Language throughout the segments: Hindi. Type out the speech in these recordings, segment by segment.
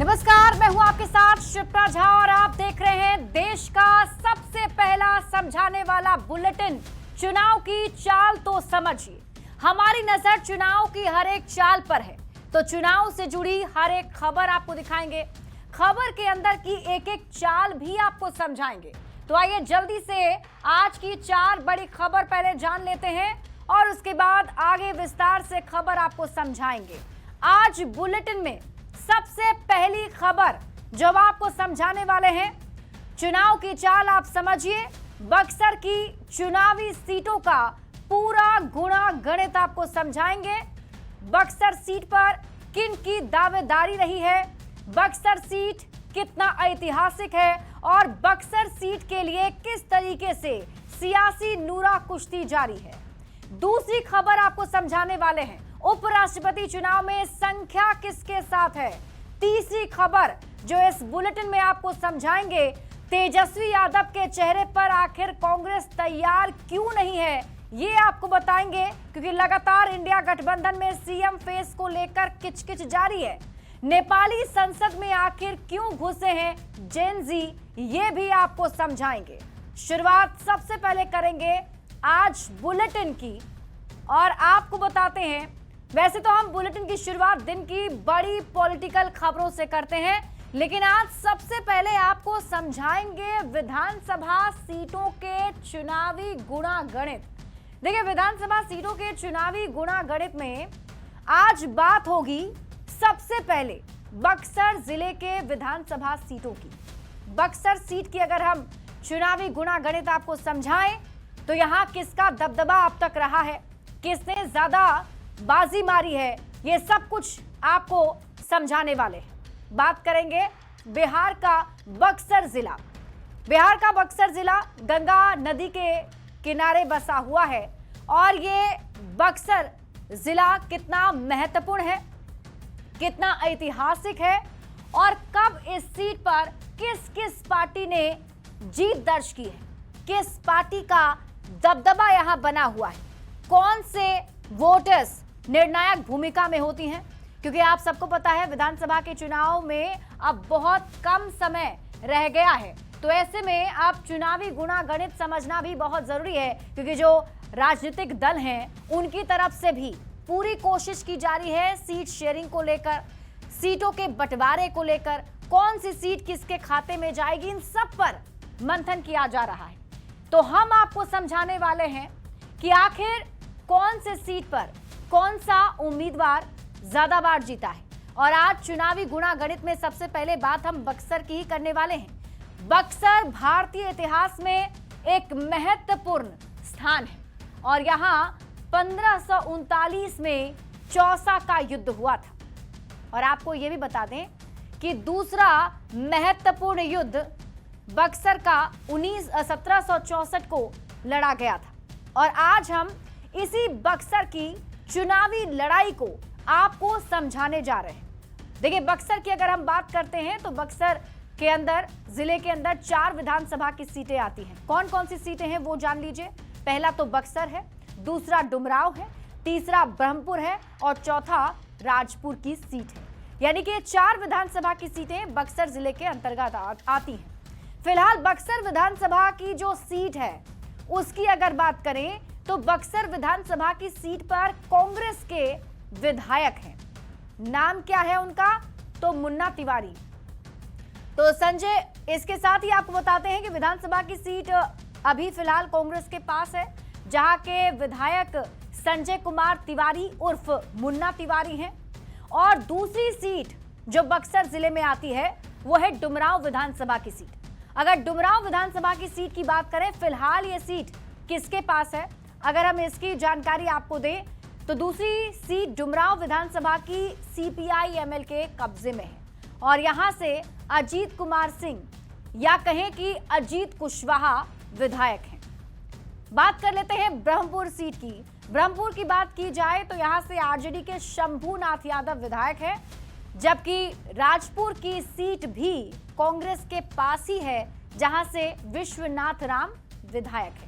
नमस्कार, मैं हूं आपके साथ शिप्रा झा और आप देख रहे हैं देश का सबसे पहला समझाने वाला बुलेटिन। चुनाव की चाल तो समझिए। हमारी नजर चुनाव की हर एक चाल पर है, तो चुनाव से जुड़ी हर एक खबर आपको दिखाएंगे। खबर के अंदर की एक एक चाल भी आपको समझाएंगे। तो आइए जल्दी से आज की 4 बड़ी खबर पहले जान लेते हैं और उसके बाद आगे विस्तार से खबर आपको समझाएंगे। आज बुलेटिन में सबसे पहली खबर जो आपको समझाने वाले हैं, चुनाव की चाल आप समझिए। बक्सर की चुनावी सीटों का पूरा गुणा गणित आपको समझाएंगे। बक्सर सीट पर किन की दावेदारी रही है, बक्सर सीट कितना ऐतिहासिक है और बक्सर सीट के लिए किस तरीके से सियासी नूरा कुश्ती जारी है। दूसरी खबर आपको समझाने वाले हैं, उपराष्ट्रपति चुनाव में संख्या किसके साथ है। तीसरी खबर जो इस बुलेटिन में आपको समझाएंगे, तेजस्वी यादव के चेहरे पर आखिर कांग्रेस तैयार क्यों नहीं है, ये आपको बताएंगे, क्योंकि लगातार इंडिया गठबंधन में सीएम फेस को लेकर किचकिच जारी है। नेपाली संसद में आखिर क्यों घुसे हैं जेन जी, ये भी आपको समझाएंगे। शुरुआत सबसे पहले करेंगे आज बुलेटिन की और आपको बताते हैं, वैसे तो हम बुलेटिन की शुरुआत दिन की बड़ी पॉलिटिकल खबरों से करते हैं, लेकिन आज सबसे पहले आपको समझाएंगे विधानसभा सीटों के चुनावी गुणा गणित। देखिए, विधानसभा सीटों के चुनावी गुणा गणित में आज बात होगी सबसे पहले बक्सर जिले के विधानसभा सीटों की। बक्सर सीट की अगर हम चुनावी गुणा गणित आपको समझाएं तो यहां किसका दबदबा अब तक रहा है, किसने ज्यादा बाजी मारी है, ये सब कुछ आपको समझाने वाले हैं। बात करेंगे बिहार का बक्सर जिला। बिहार का बक्सर जिला गंगा नदी के किनारे बसा हुआ है और ये बक्सर जिला कितना महत्वपूर्ण है, कितना ऐतिहासिक है और कब इस सीट पर किस किस पार्टी ने जीत दर्ज की है, किस पार्टी का दबदबा यहां बना हुआ है, कौन से वोटर्स निर्णायक भूमिका में होती हैं, क्योंकि आप सबको पता है विधानसभा के चुनाव में अब बहुत कम समय रह गया है। तो ऐसे में अब चुनावी गुणा गणित समझना भी बहुत जरूरी है, क्योंकि जो राजनीतिक दल हैं उनकी तरफ से भी पूरी कोशिश की जा रही है सीट शेयरिंग को लेकर, सीटों के बंटवारे को लेकर, कौन सी सीट किसके खाते में जाएगी, इन सब पर मंथन किया जा रहा है। तो हम आपको समझाने वाले हैं कि आखिर कौन से सीट पर कौन सा उम्मीदवार ज्यादा बार जीता है। और आज चुनावी गुणा गणित में सबसे पहले बात हम बक्सर की ही करने वाले हैं। बक्सर भारतीय इतिहास में एक महत्वपूर्ण स्थान है और यहां 1539 में चौसा का युद्ध हुआ था। और आपको यह भी बता दें कि दूसरा महत्वपूर्ण युद्ध बक्सर का 1764 को लड़ा गया था। और आज हम इसी बक्सर की चुनावी लड़ाई को आपको समझाने जा रहे हैं। देखिए, बक्सर की अगर हम बात करते हैं तो बक्सर के अंदर, जिले के अंदर 4 विधानसभा की सीटें आती हैं। कौन कौन सी सीटें हैं वो जान लीजिए। पहला तो बक्सर है, दूसरा डुमराव है, तीसरा ब्रह्मपुर है और चौथा राजपुर की सीट है। यानी कि 4 विधानसभा की सीटें बक्सर जिले के अंतर्गत आती हैं। फिलहाल बक्सर विधानसभा की जो सीट है उसकी अगर बात करें तो बक्सर विधानसभा की सीट पर कांग्रेस के विधायक हैं। नाम क्या है उनका, तो मुन्ना तिवारी। तो संजय, इसके साथ ही आपको बताते हैं कि विधानसभा की सीट अभी फिलहाल कांग्रेस के पास है, जहां के विधायक संजय कुमार तिवारी उर्फ मुन्ना तिवारी हैं। और दूसरी सीट जो बक्सर जिले में आती है वो है डुमराव विधानसभा की सीट। अगर डुमराव विधानसभा की सीट की बात करें, फिलहाल ये सीट किसके पास है, अगर हम इसकी जानकारी आपको दें तो दूसरी सीट डुमराव विधानसभा की सीपीआई एमएल के कब्जे में है और यहां से अजीत कुमार सिंह या कहें कि अजीत कुशवाहा विधायक हैं। बात कर लेते हैं ब्रह्मपुर सीट की। ब्रह्मपुर की बात की जाए तो यहां से आरजेडी के शंभूनाथ यादव विधायक हैं, जबकि राजपुर की सीट भी कांग्रेस के पास ही है, जहां से विश्वनाथ राम विधायक है।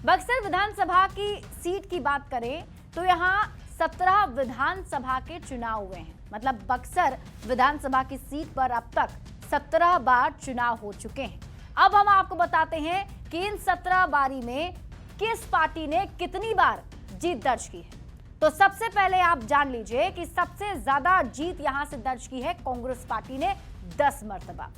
बक्सर विधानसभा की सीट की बात करें तो यहां 17 विधानसभा के चुनाव हुए हैं। मतलब बक्सर विधानसभा की सीट पर अब तक 17 बार चुनाव हो चुके हैं। अब हम आपको बताते हैं कि इन 17 बारी में किस पार्टी ने कितनी बार जीत दर्ज की है। तो सबसे पहले आप जान लीजिए कि सबसे ज्यादा जीत यहां से दर्ज की है कांग्रेस पार्टी ने 10 मर्तबा।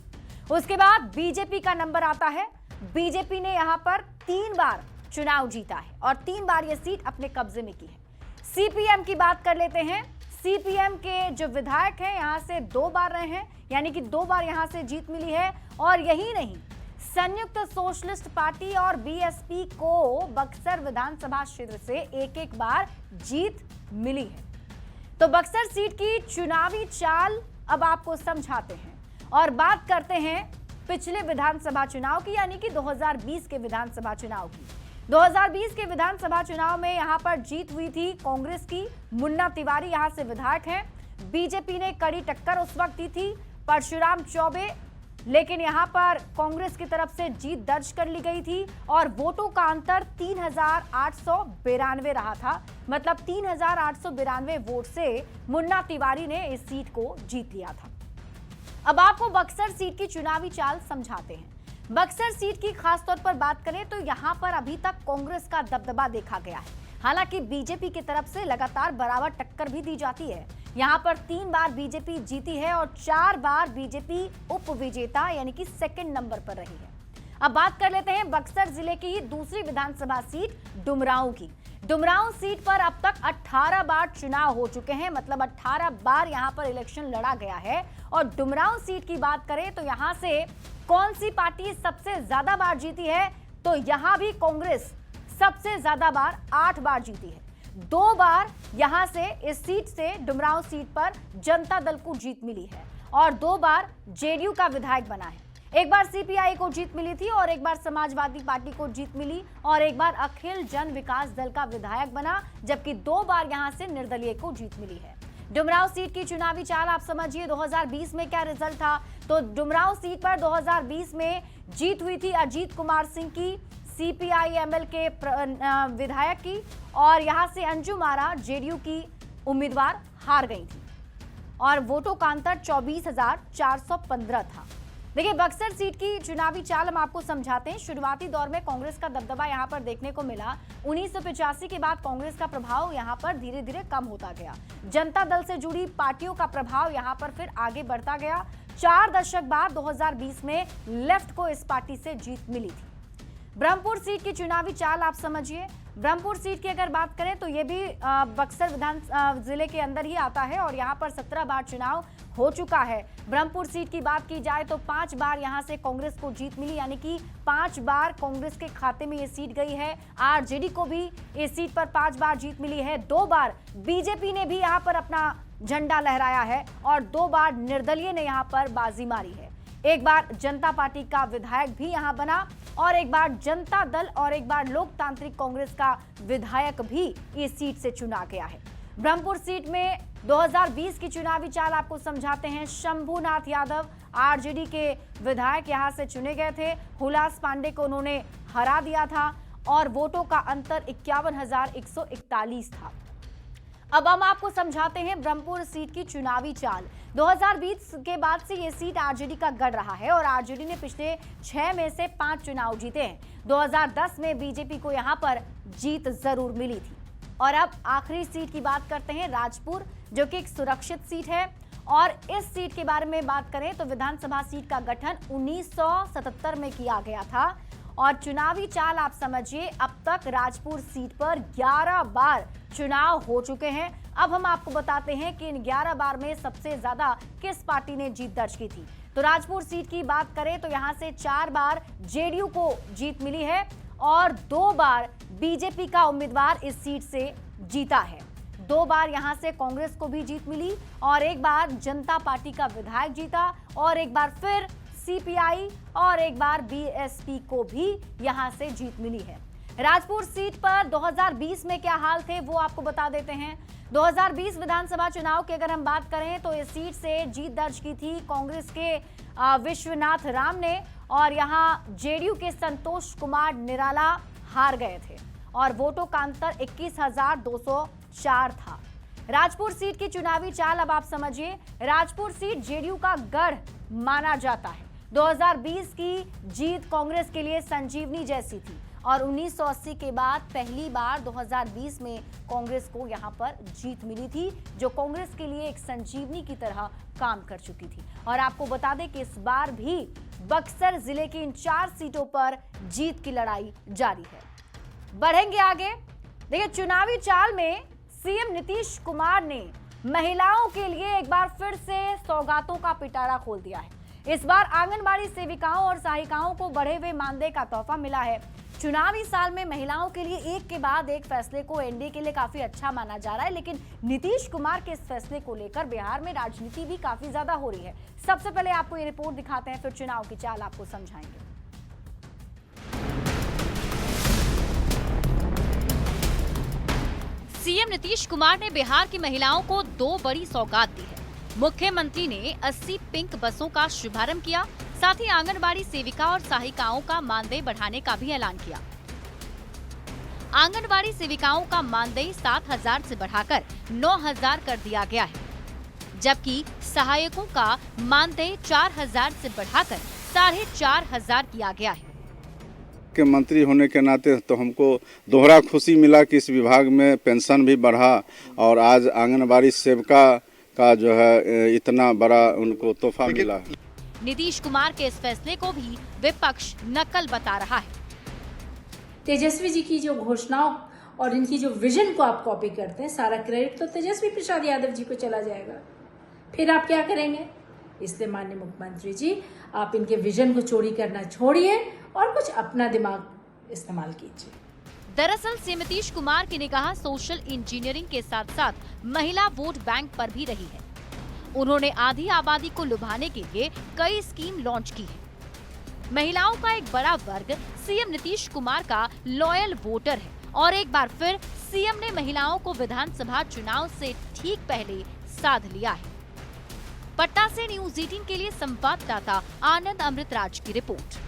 उसके बाद बीजेपी का नंबर आता है। बीजेपी ने यहां पर 3 बार चुनाव जीता है और 3 बार यह सीट अपने कब्जे में की है। सीपीएम की बात कर लेते हैं। सीपीएम के जो विधायक हैं यहां से 2 बार रहे हैं, यानी कि 2 बार यहां से जीत मिली है। और यही नहीं, संयुक्त सोशलिस्ट पार्टी और बीएसपी को बक्सर विधानसभा क्षेत्र से एक बार जीत मिली है। तो बक्सर सीट की चुनावी चाल अब आपको समझाते हैं और बात करते हैं पिछले विधानसभा चुनाव की, यानी कि 2020 के विधानसभा चुनाव की। 2020 के विधानसभा चुनाव में यहां पर जीत हुई थी कांग्रेस की। मुन्ना तिवारी यहां से विधायक हैं। बीजेपी ने कड़ी टक्कर उस वक्त दी थी परशुराम चौबे, लेकिन यहां पर कांग्रेस की तरफ से जीत दर्ज कर ली गई थी और वोटों का अंतर 3892 रहा था। मतलब 3892 वोट से मुन्ना तिवारी ने इस सीट को जीत लिया था। अब आपको बक्सर सीट की चुनावी चाल समझाते हैं। बक्सर सीट की खासतौर पर बात करें तो यहां पर अभी तक कांग्रेस का दबदबा देखा गया है। हालांकि बीजेपी की तरफ से लगातार बराबर टक्कर भी दी जाती है। यहां पर 3 बार बीजेपी जीती है और 4 बार बीजेपी उप विजेता यानी कि सेकंड नंबर पर रही है। अब बात कर लेते हैं बक्सर जिले की दूसरी विधानसभा सीट डुमरांव की। डुमरांव सीट पर अब तक 18 बार चुनाव हो चुके हैं। मतलब 18 बार यहां पर इलेक्शन लड़ा गया है। और डुमरांव सीट की बात करें तो यहां से कौन सी पार्टी सबसे ज्यादा बार जीती है, तो यहां भी कांग्रेस सबसे ज्यादा बार 8 बार जीती है। 2 बार यहां से इस सीट से डुमरांव सीट पर जनता दल को जीत मिली है और 2 बार जेडीयू का विधायक बना है। एक बार सीपीआई को जीत मिली थी और एक बार समाजवादी पार्टी को जीत मिली और एक बार अखिल जन विकास दल का विधायक बना, जबकि 2 बार यहां से निर्दलीय को जीत मिली है। डुमरांव सीट की चुनावी चाल आप समझिए 2020 में क्या रिजल्ट था। तो डुमरांव सीट पर 2020 में जीत हुई थी अजीत कुमार सिंह की, सीपीआई-एमएल के विधायक की, और यहां से अंजुम आरा जेडीयू की उम्मीदवार हार गई थी और वोटों का अंतर 24,415 था। देखिए, बक्सर सीट की चुनावी चाल हम आपको समझाते हैं। शुरुआती दौर में कांग्रेस का दबदबा यहां पर देखने को मिला। 1985 के बाद कांग्रेस का प्रभाव यहां पर धीरे धीरे कम होता गया। जनता दल से जुड़ी पार्टियों का प्रभाव यहां पर फिर आगे बढ़ता गया। 4 दशक बाद 2020 में लेफ्ट को इस पार्टी से जीत मिली थी। ब्रह्मपुर सीट की चुनावी चाल आप समझिए। ब्रह्मपुर सीट की अगर बात करें तो ये भी बक्सर विधान जिले के अंदर ही आता है और यहाँ पर 17 बार चुनाव हो चुका है। ब्रह्मपुर सीट की बात की जाए तो 5 बार यहाँ से कांग्रेस को जीत मिली, यानी कि 5 बार कांग्रेस के खाते में ये सीट गई है। आरजेडी को भी इस सीट पर 5 बार जीत मिली है। 2 बार बीजेपी ने भी यहाँ पर अपना झंडा लहराया है और 2 बार निर्दलीय ने यहाँ पर बाजी मारी है। एक बार जनता पार्टी का विधायक भी यहां बना और एक बार जनता दल और एक बार लोकतांत्रिक कांग्रेस का विधायक भी इस सीट से चुना गया है। ब्रह्मपुर सीट में 2020 की चुनावी चाल आपको समझाते हैं। शंभुनाथ यादव आरजेडी के विधायक यहां से चुने गए थे। हुलास पांडे को उन्होंने हरा दिया था और वोटों का अंतर 51,141 था। अब हम आपको समझाते हैं ब्रह्मपुर सीट की चुनावी चाल। 2020 के बाद से ये सीट आरजेडी का गढ़ रहा है और आरजेडी ने पिछले 6 में से 5 चुनाव जीते हैं। 2010 में बीजेपी को यहां पर जीत जरूर मिली थी। और अब आखिरी सीट की बात करते हैं, राजपुर, जो कि एक सुरक्षित सीट है। और इस सीट के बारे में बात करें तो विधानसभा सीट का गठन 1977 में किया गया था और चुनावी चाल आप समझिए, अब तक राजपुर सीट पर 11 बार चुनाव हो चुके हैं। अब हम आपको बताते हैं कि इन 11 बार में सबसे ज्यादा किस पार्टी ने जीत दर्ज की थी। तो राजपुर सीट की बात करें तो यहां से 4 बार जेडीयू को जीत मिली है और 2 बार बीजेपी का उम्मीदवार इस सीट से जीता है। 2 बार यहां से कांग्रेस को भी जीत मिली और एक बार जनता पार्टी का विधायक जीता और एक बार फिर सीपीआई और एक बार बीएसपी को भी यहां से जीत मिली है। राजपुर सीट पर 2020 में क्या हाल थे वो आपको बता देते हैं। 2020 विधानसभा चुनाव की अगर हम बात करें तो इस सीट से जीत दर्ज की थी कांग्रेस के विश्वनाथ राम ने और यहां जेडीयू के संतोष कुमार निराला हार गए थे और वोटों का अंतर 21,204 था। राजपुर सीट की चुनावी चाल अब आप समझिए। राजपुर सीट जेडीयू का गढ़ माना जाता है। 2020 की जीत कांग्रेस के लिए संजीवनी जैसी थी और 1980 के बाद पहली बार 2020 में कांग्रेस को यहां पर जीत मिली थी, जो कांग्रेस के लिए एक संजीवनी की तरह काम कर चुकी थी। और आपको बता दें कि इस बार भी बक्सर जिले की इन 4 सीटों पर जीत की लड़ाई जारी है। बढ़ेंगे आगे। देखिए, चुनावी चाल में सीएम नीतीश कुमार ने महिलाओं के लिए एक बार फिर से सौगातों का पिटारा खोल दिया है। इस बार आंगनबाड़ी सेविकाओं और सहायिकाओं को बढ़े हुए मानदेय का तोहफा मिला है। चुनावी साल में महिलाओं के लिए एक के बाद एक फैसले को एनडीए के लिए काफी अच्छा माना जा रहा है, लेकिन नीतीश कुमार के इस फैसले को लेकर बिहार में राजनीति भी काफी ज्यादा हो रही है। सबसे पहले आपको ये रिपोर्ट दिखाते हैं, फिर चुनाव की चाल आपको समझाएंगे। सीएम नीतीश कुमार ने बिहार की महिलाओं को 2 बड़ी सौगात दी है। मुख्यमंत्री ने 80 पिंक बसों का शुभारंभ किया, साथ ही आंगनबाड़ी सेविका और सहायिकाओं का मानदेय बढ़ाने का भी ऐलान किया। आंगनबाड़ी सेविकाओं का मानदेय 7,000 से बढ़ाकर 9,000 कर दिया गया है, जबकि सहायकों का मानदेय 4,000 से बढ़ाकर 4,500 किया गया है। के मंत्री होने के नाते तो हमको दोहरा खुशी मिला कि इस विभाग में पेंशन भी बढ़ा और आज आंगनबाड़ी सेविका का जो है इतना बड़ा उनको तोहफा मिला है। नीतीश कुमार के इस फैसले को भी विपक्ष नकल बता रहा है। तेजस्वी जी की जो घोषणाओं और इनकी जो विजन को आप कॉपी करते हैं, सारा क्रेडिट तो तेजस्वी प्रसाद यादव जी को चला जाएगा। फिर आप क्या करेंगे? इसलिए माननीय मुख्यमंत्री जी, आप इनके विजन को चोरी करना छोड़िए और कुछ अपना दिमाग इस्तेमाल कीजिए। दरअसल सीएम नीतीश कुमार की निगाह सोशल इंजीनियरिंग के साथ साथ महिला वोट बैंक पर भी रही है। उन्होंने आधी आबादी को लुभाने के लिए कई स्कीम लॉन्च की है। महिलाओं का एक बड़ा वर्ग सीएम नीतीश कुमार का लॉयल वोटर है और एक बार फिर सीएम ने महिलाओं को विधानसभा चुनाव से ठीक पहले साध लिया है। पटना से न्यूज़ 18 के लिए संवाददाता आनंद अमृतराज की रिपोर्ट।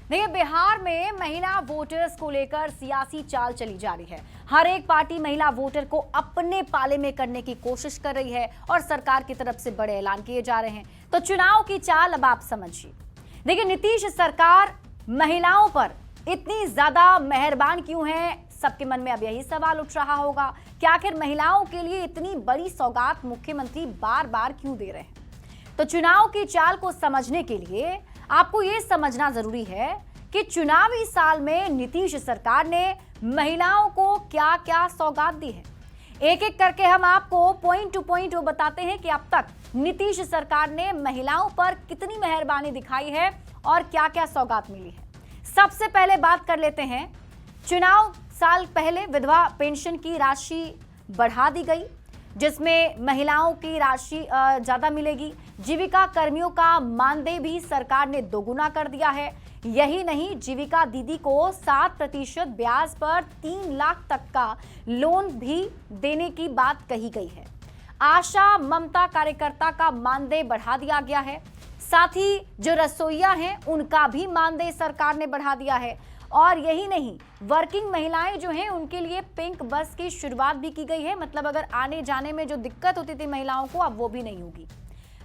देखिए, बिहार में महिला वोटर्स को लेकर सियासी चाल चली जा रही है। हर एक पार्टी महिला वोटर को अपने पाले में करने की कोशिश कर रही है और सरकार की तरफ से बड़े ऐलान किए जा रहे हैं। तो चुनाव की चाल अब आप समझिए। देखिए, नीतीश सरकार महिलाओं पर इतनी ज्यादा मेहरबान क्यों है? सबके मन में अब यही सवाल उठ रहा होगा कि आखिर महिलाओं के लिए इतनी बड़ी सौगात मुख्यमंत्री बार बार क्यों दे रहे हैं? तो चुनाव की चाल को समझने के लिए आपको ये समझना जरूरी है कि चुनावी साल में नीतीश सरकार ने महिलाओं को क्या क्या सौगात दी है। एक एक करके हम आपको पॉइंट टू पॉइंट वो बताते हैं कि अब तक नीतीश सरकार ने महिलाओं पर कितनी मेहरबानी दिखाई है और क्या क्या सौगात मिली है। सबसे पहले बात कर लेते हैं, चुनाव साल पहले विधवा पेंशन की राशि बढ़ा दी गई, जिसमें महिलाओं की राशि ज्यादा मिलेगी। जीविका कर्मियों का मानदेय भी सरकार ने दोगुना कर दिया है। यही नहीं, जीविका दीदी को 7% ब्याज पर 3 लाख तक का लोन भी देने की बात कही गई है। आशा ममता कार्यकर्ता का मानदेय बढ़ा दिया गया है। साथ ही जो रसोइया हैं उनका भी मानदेय सरकार ने बढ़ा दिया है। और यही नहीं, वर्किंग महिलाएं जो हैं उनके लिए पिंक बस की शुरुआत भी की गई है। मतलब अगर आने जाने में जो दिक्कत होती थी महिलाओं को, अब वो भी नहीं होगी।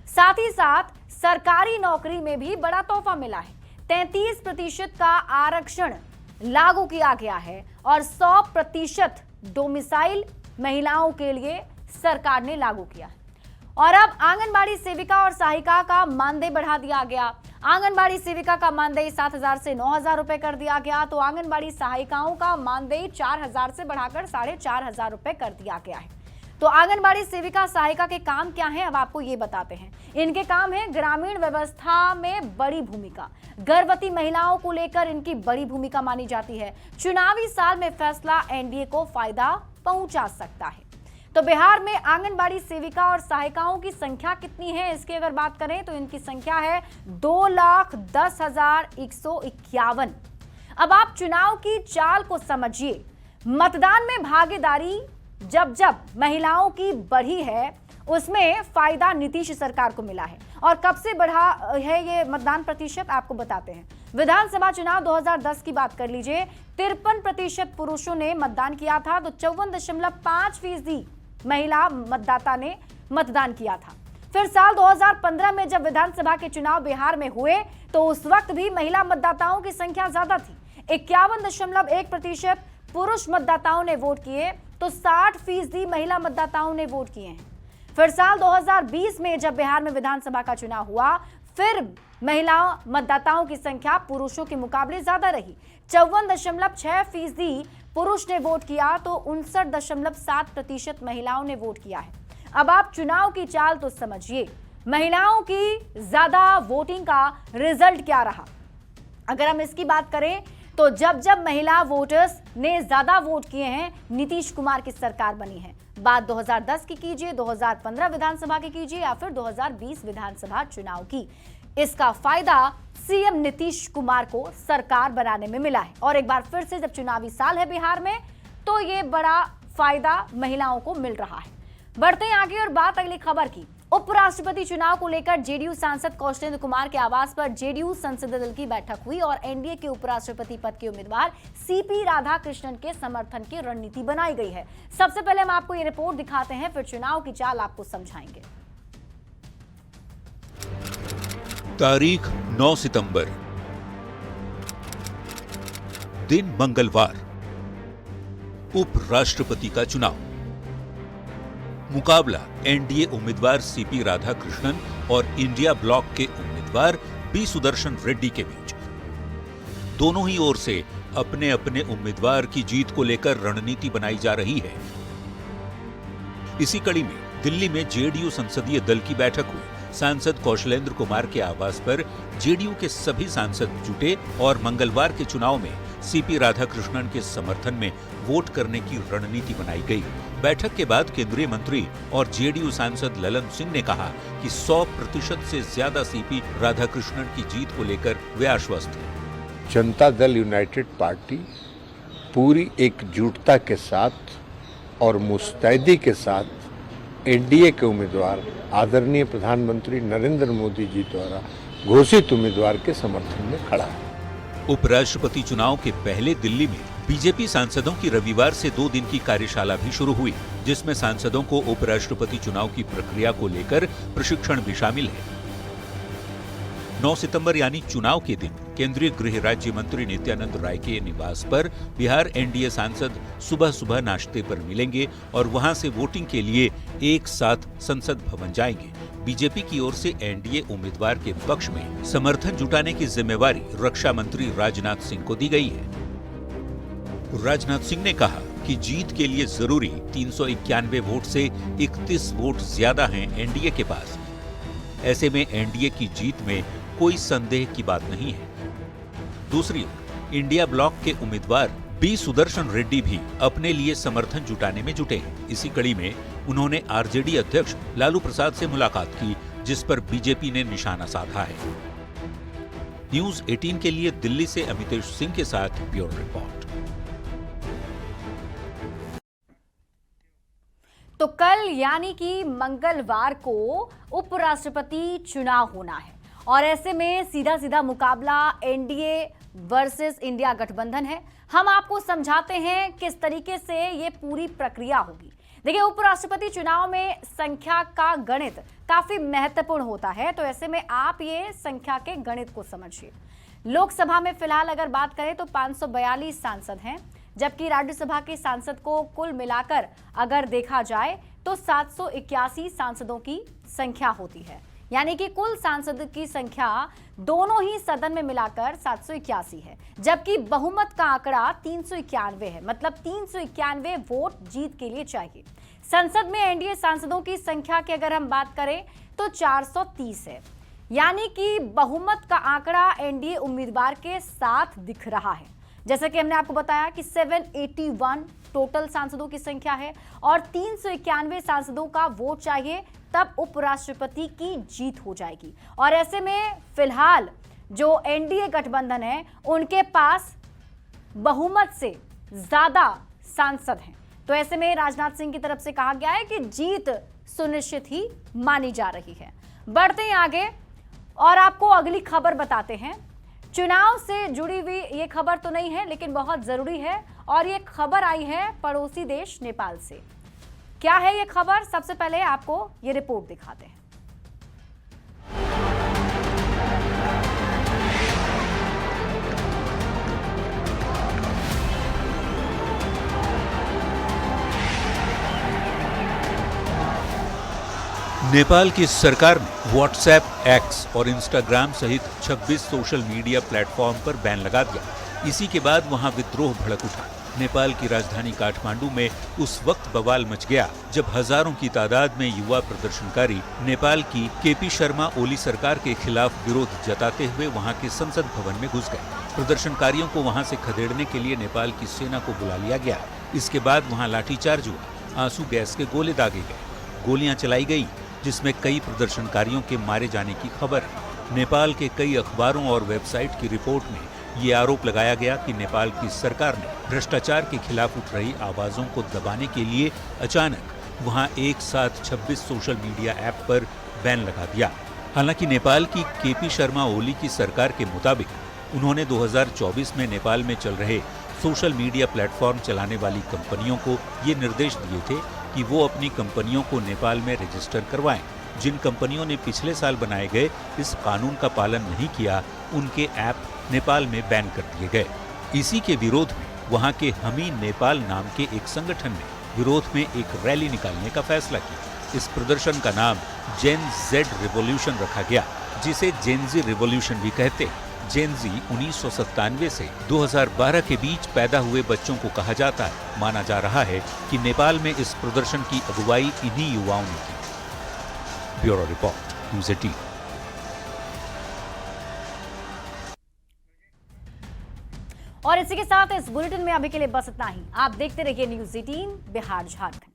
साथ ही साथ सरकारी नौकरी में भी बड़ा तोहफा मिला है। 33% का आरक्षण लागू किया गया है और 100% डोमिसाइल महिलाओं के लिए सरकार ने लागू किया है। और अब आंगनबाड़ी सेविका और सहायिका का मानदेय बढ़ा दिया गया। आंगनबाड़ी सेविका का मानदेय 7,000 से 9,000 रुपए कर दिया गया, तो आंगनबाड़ी सहायिकाओं का मानदेय 4,000 से बढ़ाकर 4,500 रुपए कर दिया गया है। तो आंगनबाड़ी सेविका सहायिका के काम क्या है, अब आपको ये बताते हैं। इनके काम है ग्रामीण व्यवस्था में बड़ी भूमिका। गर्भवती महिलाओं को लेकर इनकी बड़ी भूमिका मानी जाती है। चुनावी साल में फैसला एनडीए को फायदा पहुंचा सकता है। तो बिहार में आंगनबाड़ी सेविका और सहायिकाओं की संख्या कितनी है, इसकी अगर बात करें तो इनकी संख्या है 2,10,151। अब आप चुनाव की चाल को समझिए। मतदान में भागीदारी जब जब महिलाओं की बढ़ी है उसमें फायदा नीतीश सरकार को मिला है। और कब से बढ़ा है ये मतदान प्रतिशत, आपको बताते हैं। विधानसभा चुनाव 2010 की बात कर लीजिए, 53% पुरुषों ने मतदान किया था, तो 54.5% महिला मतदाता ने मतदान किया था। फिर साल 2015 में जब विधानसभा के चुनाव बिहार में हुए तो उस वक्त भी महिला मतदाताओं की संख्या ज्यादा थी। 51.1% पुरुष मतदाताओं ने वोट किए तो 60% महिला मतदाताओं ने वोट किए हैं। फिर साल 2020 में जब बिहार में विधानसभा का चुनाव हुआ, फिर महिला मतदाताओं की संख्या पुरुषों के मुकाबले ज्यादा रही। 54.6% पुरुष ने वोट किया तो 59.7% महिलाओं ने वोट किया है। अब आप चुनाव की चाल तो समझिए, महिलाओं की ज्यादा वोटिंग का रिजल्ट क्या रहा। अगर हम इसकी बात करें तो जब जब महिला वोटर्स ने ज्यादा वोट किए हैं, नीतीश कुमार की सरकार बनी है। बात 2010 की कीजिए, 2015 विधानसभा की कीजिए या फिर 2020 विधानसभा चुनाव की, इसका फायदा सीएम नीतीश कुमार को सरकार बनाने में मिला है। और एक बार फिर से जब चुनावी साल है बिहार में तो ये बड़ा फायदा महिलाओं को मिल रहा है। बढ़ते हैं आगे और बात अगली खबर की। उपराष्ट्रपति चुनाव को लेकर जेडीयू सांसद कौशलेंद्र कुमार के आवास पर जेडीयू संसदीय दल की बैठक हुई और एनडीए के उपराष्ट्रपति पद के उम्मीदवार सीपी राधाकृष्णन के समर्थन की रणनीति बनाई गई है। सबसे पहले हम आपको ये रिपोर्ट दिखाते हैं, फिर चुनाव की चाल आपको समझाएंगे। तारीख 9 सितंबर, दिन मंगलवार, उपराष्ट्रपति का चुनाव। मुकाबला एनडीए उम्मीदवार सीपी राधाकृष्णन और इंडिया ब्लॉक के उम्मीदवार बी सुदर्शन रेड्डी के बीच। दोनों ही ओर से अपने अपने उम्मीदवार की जीत को लेकर रणनीति बनाई जा रही है। इसी कड़ी में दिल्ली में जेडीयू संसदीय दल की बैठक हुई। सांसद कौशलेंद्र कुमार के आवास पर जेडीयू के सभी सांसद जुटे और मंगलवार के चुनाव में सीपी राधाकृष्णन के समर्थन में वोट करने की रणनीति बनाई गई। बैठक के बाद केंद्रीय मंत्री और जेडीयू सांसद ललन सिंह ने कहा कि 100% से ज्यादा सीपी राधाकृष्णन की जीत को लेकर वे आश्वस्त हैं। जनता दल यूनाइटेड पार्टी पूरी एकजुटता के साथ और मुस्तैदी के साथ एनडीए के उम्मीदवार आदरणीय प्रधानमंत्री नरेंद्र मोदी जी द्वारा घोषित उम्मीदवार के समर्थन में खड़ा है। उपराष्ट्रपति चुनाव के पहले दिल्ली में बीजेपी सांसदों की रविवार से 2 दिन की कार्यशाला भी शुरू हुई, जिसमें सांसदों को उपराष्ट्रपति चुनाव की प्रक्रिया को लेकर प्रशिक्षण भी शामिल है। 9 सितंबर यानी चुनाव के दिन केंद्रीय गृह राज्य मंत्री नित्यानंद राय के निवास पर बिहार एनडीए सांसद सुबह सुबह नाश्ते पर मिलेंगे और वहां से वोटिंग के लिए एक साथ संसद भवन जाएंगे। बीजेपी की ओर से एनडीए उम्मीदवार के पक्ष में समर्थन जुटाने की जिम्मेवारी रक्षा मंत्री राजनाथ सिंह को दी गई है। राजनाथ सिंह ने कहा कि जीत के लिए जरूरी 391 वोट से 31 वोट ज्यादा हैं एनडीए के पास। ऐसे में एनडीए की जीत में कोई संदेह की बात नहीं है। दूसरी ओर इंडिया ब्लॉक के उम्मीदवार बी सुदर्शन रेड्डी भी अपने लिए समर्थन जुटाने में जुटे हैं। इसी कड़ी में उन्होंने आरजेडी अध्यक्ष लालू प्रसाद से मुलाकात की, जिस पर बीजेपी ने निशाना साधा है। न्यूज़ 18 के लिए दिल्ली से अमितेश सिंह के साथ ब्यूरो रिपोर्ट। तो कल यानी कि मंगलवार को उपराष्ट्रपति चुनाव होना है और ऐसे में सीधा सीधा मुकाबला एनडीए वर्सेस इंडिया गठबंधन है। हम आपको समझाते हैं किस तरीके से ये पूरी प्रक्रिया होगी। देखिए, उपराष्ट्रपति चुनाव में संख्या का गणित काफी महत्वपूर्ण होता है, तो ऐसे में आप ये संख्या के गणित को समझिए। लोकसभा में फिलहाल अगर बात करें तो 542 सांसद हैं, जबकि राज्यसभा के सांसद को कुल मिलाकर अगर देखा जाए तो 781 सांसदों की संख्या होती है। यानी कि कुल सांसद की संख्या दोनों ही सदन में मिलाकर 781 है, जबकि बहुमत का आंकड़ा 391 है। मतलब 391 वोट जीत के लिए चाहिए। संसद में एनडीए सांसदों की संख्या की अगर हम बात करें तो 430 है, यानी कि बहुमत का आंकड़ा एनडीए उम्मीदवार के साथ दिख रहा है। जैसे कि हमने आपको बताया कि 781 टोटल सांसदों की संख्या है और 391 सांसदों का वोट चाहिए, तब उपराष्ट्रपति की जीत हो जाएगी। और ऐसे में फिलहाल जो एनडीए गठबंधन है उनके पास बहुमत से ज्यादा सांसद हैं, तो ऐसे में राजनाथ सिंह की तरफ से कहा गया है कि जीत सुनिश्चित ही मानी जा रही है। बढ़ते हैं आगे और आपको अगली खबर बताते हैं। चुनाव से जुड़ी हुई ये खबर तो नहीं है लेकिन बहुत जरूरी है और ये खबर आई है पड़ोसी देश नेपाल से। क्या है ये खबर, सबसे पहले आपको ये रिपोर्ट दिखाते हैं। नेपाल की सरकार ने व्हाट्सएप, एक्स और इंस्टाग्राम सहित 26 सोशल मीडिया प्लेटफॉर्म पर बैन लगा दिया। इसी के बाद वहां विद्रोह भड़क उठा। नेपाल की राजधानी काठमांडू में उस वक्त बवाल मच गया जब हजारों की तादाद में युवा प्रदर्शनकारी नेपाल की केपी शर्मा ओली सरकार के खिलाफ विरोध जताते हुए वहां के संसद भवन में घुस गए। प्रदर्शनकारियों को वहां से खदेड़ने के लिए नेपाल की सेना को बुला लिया गया। इसके बाद वहां लाठीचार्ज हुआ, आंसू गैस के गोले दागे गए, गोलियां चलाई गई, जिसमें कई प्रदर्शनकारियों के मारे जाने की खबर है। नेपाल के कई अखबारों और वेबसाइट की रिपोर्ट में ये आरोप लगाया गया कि नेपाल की सरकार ने भ्रष्टाचार के खिलाफ उठ रही आवाजों को दबाने के लिए अचानक वहां एक साथ 26 सोशल मीडिया ऐप पर बैन लगा दिया। हालांकि नेपाल की केपी शर्मा ओली की सरकार के मुताबिक उन्होंने 2024 में नेपाल में चल रहे सोशल मीडिया प्लेटफॉर्म चलाने वाली कंपनियों को ये निर्देश दिए थे कि वो अपनी कंपनियों को नेपाल में रजिस्टर करवाएं। जिन कंपनियों ने पिछले साल बनाए गए इस कानून का पालन नहीं किया, उनके ऐप नेपाल में बैन कर दिए गए। इसी के विरोध में वहां के हमी नेपाल नाम के एक संगठन ने विरोध में एक रैली निकालने का फैसला किया। इस प्रदर्शन का नाम जेन जेड रिवॉल्यूशन रखा गया, जिसे जेनजी रिवॉल्यूशन भी कहते हैं। जेनजी 1997 से 2012 के बीच पैदा हुए बच्चों को कहा जाता है। माना जा रहा है कि नेपाल में इस प्रदर्शन की अगुवाई इन्हीं युवाओं ने की। Bureau report, news 18। और इसी के साथ इस बुलेटिन में अभी के लिए बस इतना ही। आप देखते रहिए न्यूज़ 18 बिहार झारखंड।